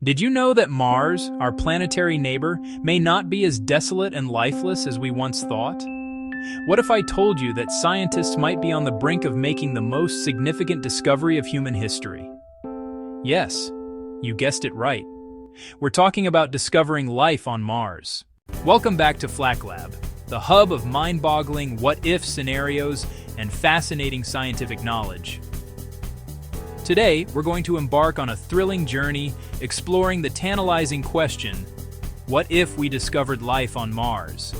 Did you know that Mars, our planetary neighbor, may not be as desolate and lifeless as we once thought? What if I told you that scientists might be on the brink of making the most significant discovery of human history? Yes, you guessed it right. We're talking about discovering life on Mars. Welcome back to Flack Lab, the hub of mind-boggling what-if scenarios and fascinating scientific knowledge. Today, we're going to embark on a thrilling journey exploring the tantalizing question, what if we discovered life on Mars?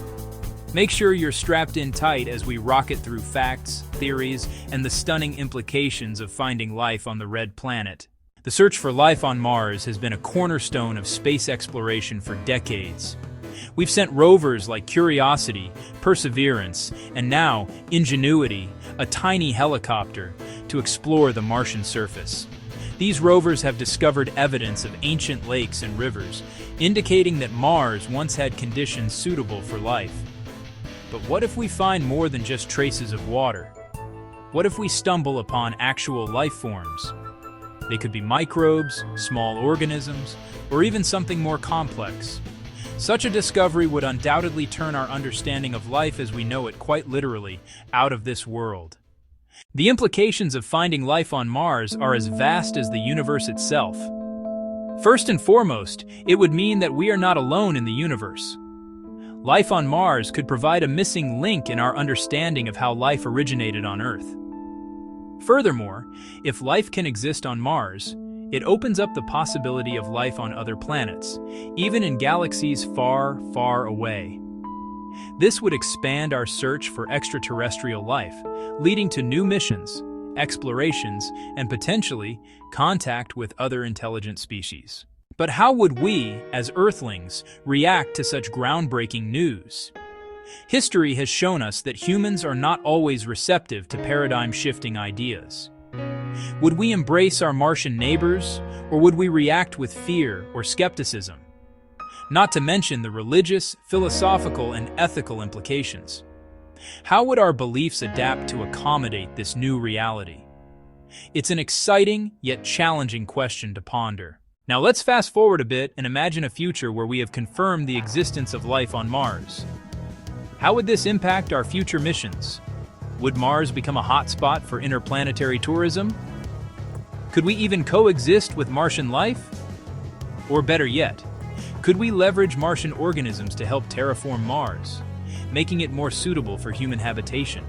Make sure you're strapped in tight as we rocket through facts, theories, and the stunning implications of finding life on the red planet. The search for life on Mars has been a cornerstone of space exploration for decades. We've sent rovers like Curiosity, Perseverance, and now Ingenuity, a tiny helicopter, to explore the Martian surface. These rovers have discovered evidence of ancient lakes and rivers, indicating that Mars once had conditions suitable for life. But what if we find more than just traces of water? What if we stumble upon actual life forms? They could be microbes, small organisms, or even something more complex. Such a discovery would undoubtedly turn our understanding of life as we know it quite literally out of this world. The implications of finding life on Mars are as vast as the universe itself. First and foremost, it would mean that we are not alone in the universe. Life on Mars could provide a missing link in our understanding of how life originated on Earth. Furthermore, if life can exist on Mars, it opens up the possibility of life on other planets, even in galaxies far, far away. This would expand our search for extraterrestrial life, leading to new missions, explorations, and potentially contact with other intelligent species. But how would we, as Earthlings, react to such groundbreaking news? History has shown us that humans are not always receptive to paradigm-shifting ideas. Would we embrace our Martian neighbors, or would we react with fear or skepticism? Not to mention the religious, philosophical, and ethical implications. How would our beliefs adapt to accommodate this new reality? It's an exciting, yet challenging question to ponder. Now let's fast forward a bit and imagine a future where we have confirmed the existence of life on Mars. How would this impact our future missions? Would Mars become a hotspot for interplanetary tourism? Could we even coexist with Martian life? Or better yet, could we leverage Martian organisms to help terraform Mars, making it more suitable for human habitation?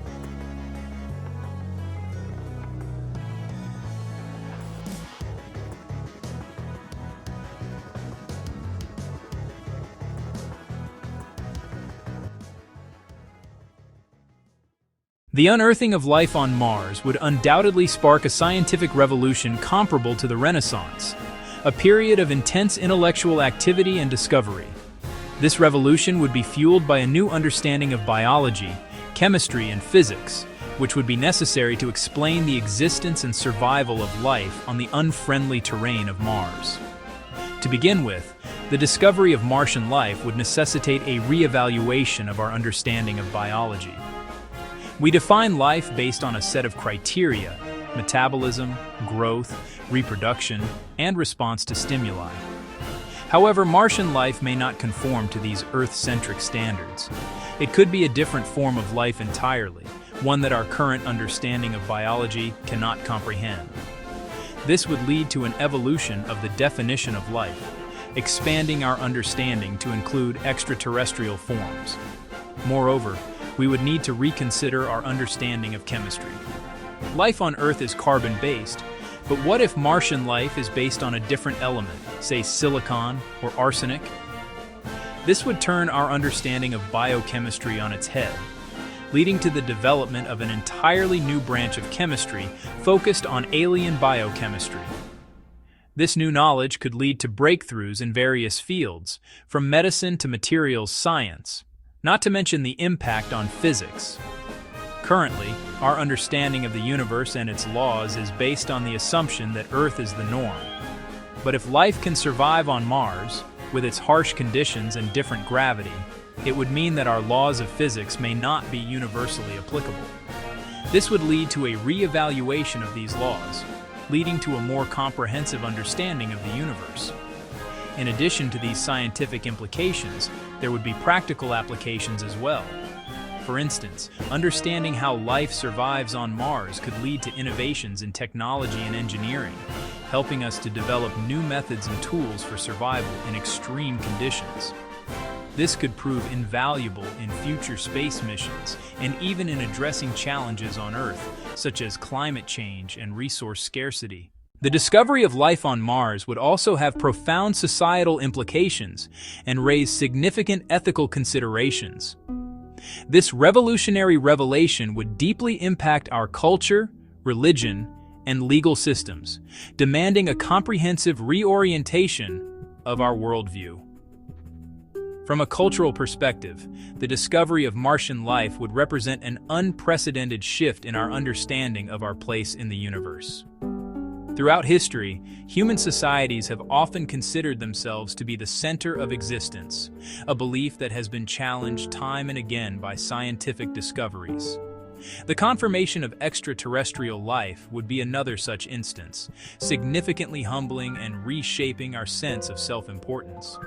The unearthing of life on Mars would undoubtedly spark a scientific revolution comparable to the Renaissance, a period of intense intellectual activity and discovery. This revolution would be fueled by a new understanding of biology, chemistry, and physics, which would be necessary to explain the existence and survival of life on the unfriendly terrain of Mars. To begin with, the discovery of Martian life would necessitate a re-evaluation of our understanding of biology. We define life based on a set of criteria: metabolism, growth, reproduction, and response to stimuli. However, Martian life may not conform to these Earth-centric standards. It could be a different form of life entirely, one that our current understanding of biology cannot comprehend. This would lead to an evolution of the definition of life, expanding our understanding to include extraterrestrial forms. Moreover, we would need to reconsider our understanding of chemistry. Life on Earth is carbon-based, but what if Martian life is based on a different element, say silicon or arsenic? This would turn our understanding of biochemistry on its head, leading to the development of an entirely new branch of chemistry focused on alien biochemistry. This new knowledge could lead to breakthroughs in various fields, from medicine to materials science, not to mention the impact on physics. Currently, our understanding of the universe and its laws is based on the assumption that Earth is the norm. But if life can survive on Mars, with its harsh conditions and different gravity, it would mean that our laws of physics may not be universally applicable. This would lead to a re-evaluation of these laws, leading to a more comprehensive understanding of the universe. In addition to these scientific implications, there would be practical applications as well. For instance, understanding how life survives on Mars could lead to innovations in technology and engineering, helping us to develop new methods and tools for survival in extreme conditions. This could prove invaluable in future space missions and even in addressing challenges on Earth, such as climate change and resource scarcity. The discovery of life on Mars would also have profound societal implications and raise significant ethical considerations. This revolutionary revelation would deeply impact our culture, religion, and legal systems, demanding a comprehensive reorientation of our worldview. From a cultural perspective, the discovery of Martian life would represent an unprecedented shift in our understanding of our place in the universe. Throughout history, human societies have often considered themselves to be the center of existence, a belief that has been challenged time and again by scientific discoveries. The confirmation of extraterrestrial life would be another such instance, significantly humbling and reshaping our sense of self-importance.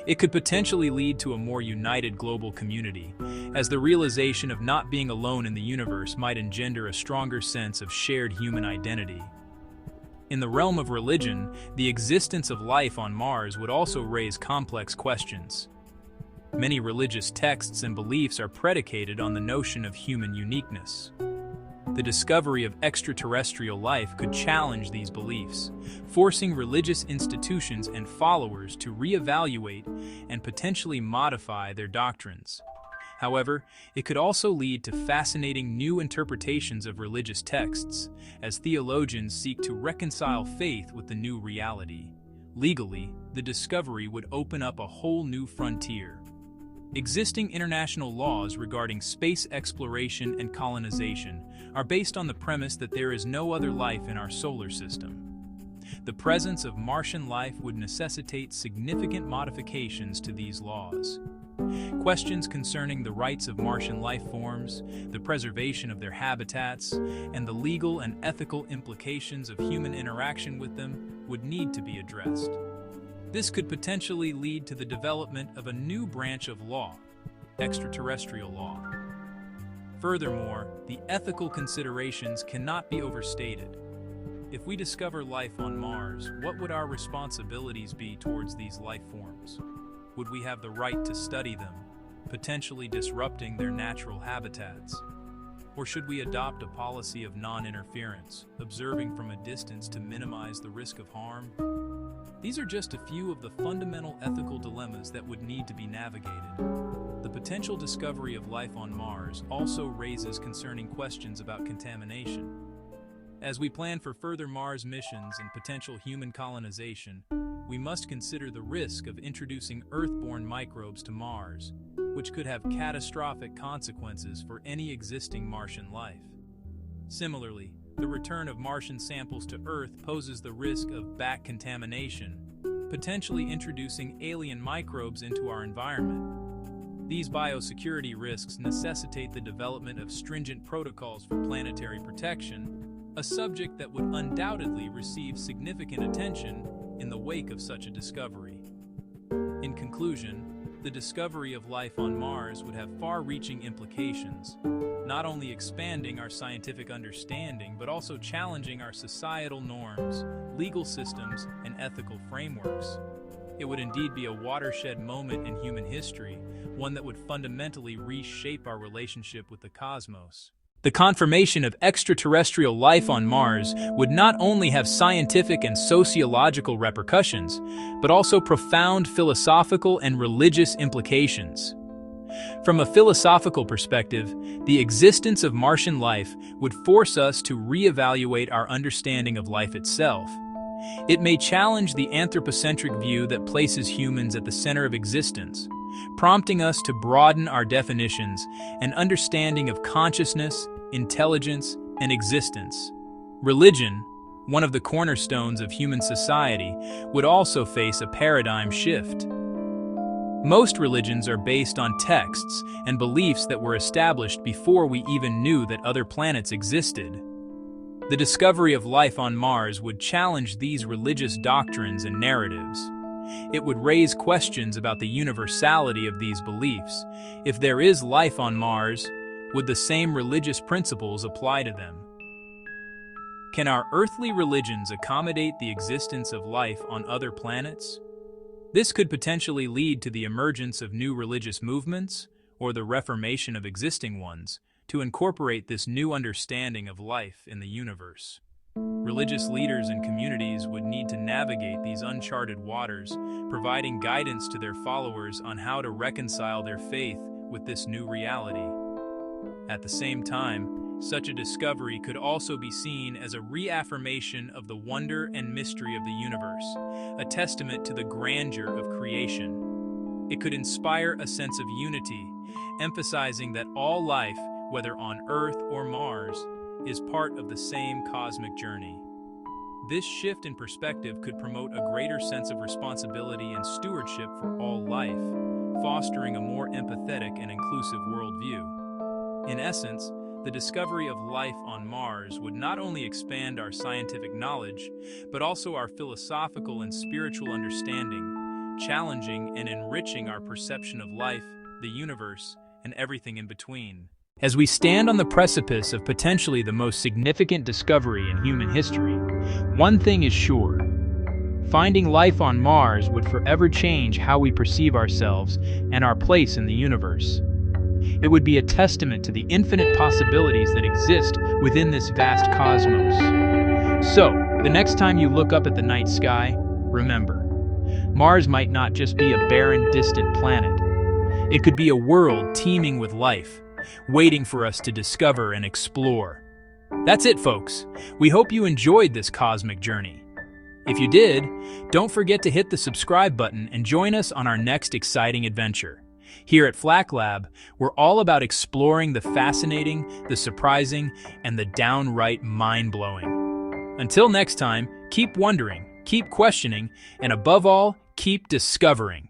It could potentially lead to a more united global community, as the realization of not being alone in the universe might engender a stronger sense of shared human identity. In the realm of religion, the existence of life on Mars would also raise complex questions. Many religious texts and beliefs are predicated on the notion of human uniqueness. The discovery of extraterrestrial life could challenge these beliefs, forcing religious institutions and followers to reevaluate and potentially modify their doctrines. However, it could also lead to fascinating new interpretations of religious texts, as theologians seek to reconcile faith with the new reality. Legally, the discovery would open up a whole new frontier. Existing international laws regarding space exploration and colonization are based on the premise that there is no other life in our solar system. The presence of Martian life would necessitate significant modifications to these laws. Questions concerning the rights of Martian life forms, the preservation of their habitats, and the legal and ethical implications of human interaction with them would need to be addressed. This could potentially lead to the development of a new branch of law, extraterrestrial law. Furthermore, the ethical considerations cannot be overstated. If we discover life on Mars, what would our responsibilities be towards these life forms? Would we have the right to study them, potentially disrupting their natural habitats? Or should we adopt a policy of non-interference, observing from a distance to minimize the risk of harm? These are just a few of the fundamental ethical dilemmas that would need to be navigated. The potential discovery of life on Mars also raises concerning questions about contamination. As we plan for further Mars missions and potential human colonization, we must consider the risk of introducing Earth-borne microbes to Mars, which could have catastrophic consequences for any existing Martian life. Similarly, the return of Martian samples to Earth poses the risk of back contamination, potentially introducing alien microbes into our environment. These biosecurity risks necessitate the development of stringent protocols for planetary protection, a subject that would undoubtedly receive significant attention in the wake of such a discovery. In conclusion, the discovery of life on Mars would have far-reaching implications, not only expanding our scientific understanding, but also challenging our societal norms, legal systems, and ethical frameworks. It would indeed be a watershed moment in human history, one that would fundamentally reshape our relationship with the cosmos. The confirmation of extraterrestrial life on Mars would not only have scientific and sociological repercussions, but also profound philosophical and religious implications. From a philosophical perspective, the existence of Martian life would force us to reevaluate our understanding of life itself. It may challenge the anthropocentric view that places humans at the center of existence, prompting us to broaden our definitions and understanding of consciousness, intelligence, and existence. Religion, one of the cornerstones of human society, would also face a paradigm shift. Most religions are based on texts and beliefs that were established before we even knew that other planets existed. The discovery of life on Mars would challenge these religious doctrines and narratives. It would raise questions about the universality of these beliefs. If there is life on Mars, would the same religious principles apply to them? Can our earthly religions accommodate the existence of life on other planets? This could potentially lead to the emergence of new religious movements or the reformation of existing ones to incorporate this new understanding of life in the universe. Religious leaders and communities would need to navigate these uncharted waters, providing guidance to their followers on how to reconcile their faith with this new reality. At the same time, such a discovery could also be seen as a reaffirmation of the wonder and mystery of the universe, a testament to the grandeur of creation. It could inspire a sense of unity, emphasizing that all life, whether on Earth or Mars, is part of the same cosmic journey. This shift in perspective could promote a greater sense of responsibility and stewardship for all life, fostering a more empathetic and inclusive worldview. In essence, the discovery of life on Mars would not only expand our scientific knowledge, but also our philosophical and spiritual understanding, challenging and enriching our perception of life, the universe, and everything in between. As we stand on the precipice of potentially the most significant discovery in human history, one thing is sure. Finding life on Mars would forever change how we perceive ourselves and our place in the universe. It would be a testament to the infinite possibilities that exist within this vast cosmos. So, the next time you look up at the night sky, remember, Mars might not just be a barren, distant planet. It could be a world teeming with life, waiting for us to discover and explore. That's it, folks. We hope you enjoyed this cosmic journey. If you did, don't forget to hit the subscribe button and join us on our next exciting adventure. Here at Flack Lab, we're all about exploring the fascinating, the surprising, and the downright mind-blowing. Until next time, keep wondering, keep questioning, and above all, keep discovering.